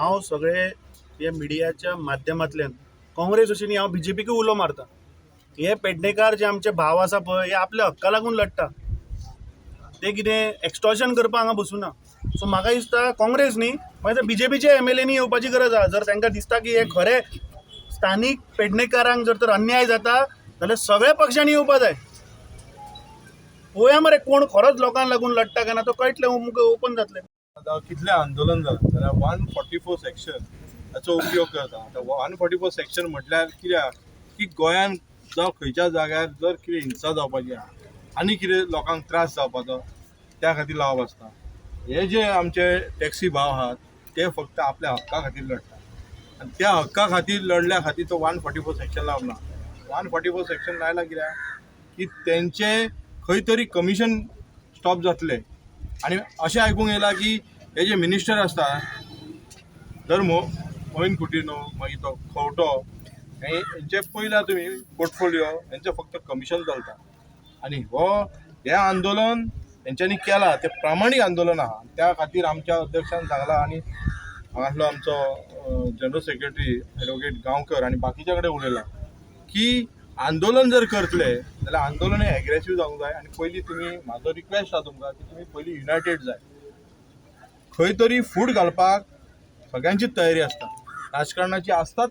हांव सगळे हे मिडियाच्या माध्यमांतल्यान काँग्रेस अशी न्ही हांव BJPकूय उलो मारता. हे पेडणेकार जे आमचे भाव आसा पळय हे आपल्या हक्का लागून लढटा. ते कितें एक्स्टॉर्शन करपाक हांगा बसूना. सो म्हाका दिसता काँग्रेस न्ही मागीर BJPचे MLAनी येवपाची गरज आहा. जर तांकां दिसता की हे खरे स्थानीक पेडणेकारांक जर तर अन्याय जाता जाल्यार सगळ्या पक्षांनी येवपा जाय. पळोवया मरे कोण खरोच लोकांक लागून लढटा काय ना तो कळटलें ओपन जातलें. आतां कितलें आंदोलन जालां जाल्यार 144 सेक्शन हाचो उपयोग करता. आतां 144 सेक्शन म्हटल्यार कित्याक की गोंयान जावं खंयच्या जाग्यार जर कितें हिंसा जावपाची आहा आनी कितें लोकांक त्रास जावपाचो त्या खातीर लावप आसता. हे जे आमचे टॅक्सी भाव आहात ते फक्त आपल्या हक्का खातीर लढटा आनी त्या हक्का खातीर लढल्या खातीर तो 144 सेक्शन लावना. 144 सेक्शन लायला कित्याक की तेंचे खंय तरी कमिशन स्टॉप जातले. आणि अशें आयकूंक येयलां की हे जे मिनिस्टर आसता जर मोहीन कुटिन्हो मागीर तो खंवटो हेंचे पयल्या तुमी पोर्टफोलिओ हेंचें फक्त कमिशन चलता. आनी हें आंदोलन हेंच्यांनी केलां तें प्रामाणीक आंदोलन आहा. त्या खातीर आमच्या अध्यक्षान सांगलां आनी हांगासलो आमचो जनरल सेक्रेटरी एडवोकेट गांवकर आनी बाकीच्या कडेन उलयलां की आंदोलन जर करतले जाल्यार आंदोलन हें एग्रेसीव जावंक जाय. आनी पयलीं तुमी म्हाजो रिक्वेस्ट आहा तुमकां की तुमी पयलीं युनायटेड जाय. खंय तरी फूट घालपाक सगळ्यांचीच तयारी आसता, राजकारणाची आसता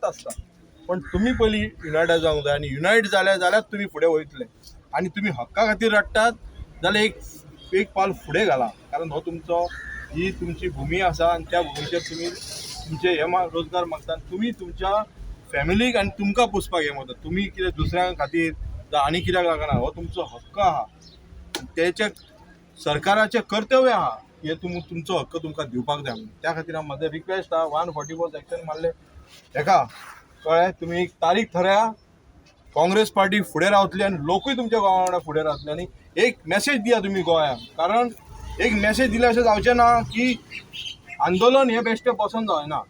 पण तुमी पयलीं युनायटेड जावंक जाय. आनी युनायट जाल्यार तुमी फुडें वयतले. आनी तुमी हक्का खातीर रडटात जाल्यार एक पावल फुडें घाला. कारण हो ही तुमची भुमी आसा आनी त्या भुमीचेर तुमी तुमचे हे रोजगार मागता. तुमी तुमच्या फॅमिलीक आनी तुमकां पोसपाक हे मदत. तुमी कितें दुसऱ्यां खातीर जावं आनी कित्याक लागना हो तुमचो हक्क आहा. तेचे सरकाराचें कर्तव्य आहा हे तुमचो हक्क तुमकां दिवपाक जाय म्हणून. त्या खातीर म्हाजो रिक्वेस्ट आहा 144 सेक्शन मारले हेका कळ्ळें. तुमी एक तारीख थाराया. काँग्रेस पार्टी फुडें रावतली आनी लोकूय तुमच्या गोंया वांगडा फुडें रावतले. आनी एक मॅसेज दिया तुमी गोंयांक. कारण एक मॅसेज दिले अशें जावचें ना की आंदोलन हे बेश्टें बसून जायना.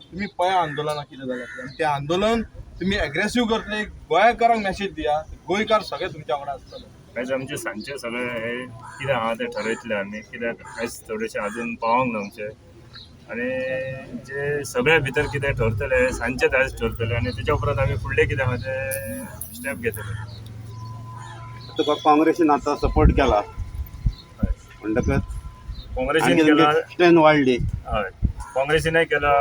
तुमी पळया आंदोलनाक कितें जालें तें. तें आंदोलन तुमी एग्रेसीव करतले. गोंयकारांक मॅसेज दिया गोंयकार सगळे तुमच्या वांगडा आसतले. आयज आमचे सांजचे सगळे हे कितें आहा तें ठरयतले आमी. कित्याक आयज थोडेशें अजून पावोंक ना आमचे. आनी जे सगळ्या भितर कितें ठरतले सांजचेच आयज ठरतले आनी तेच्या उपरांत आमी फुडलें कितें आहा तें स्टेप घेतले. तुका काँग्रेसीन आतां सपोर्ट केला म्हणटकच काँग्रेसीन केला स्ट्रेंथ वाडली. हय काँग्रेसीनय केला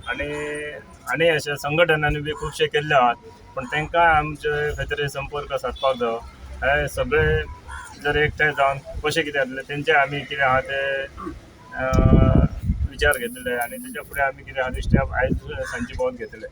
आनी अशे संघटनांनी बी खुबशे केल्ले आहात. पण तांकां आमचे खंय तरी संपर्क सादपाक जाय. हे सगळे जर एकठांय जावन कशें कितें जातलें तेंचे आमी कितें आहा ते विचार घेतले आनी तेच्या फुडें आमी कितें आहा ते स्टेप आयज सांजचे पावत घेतले.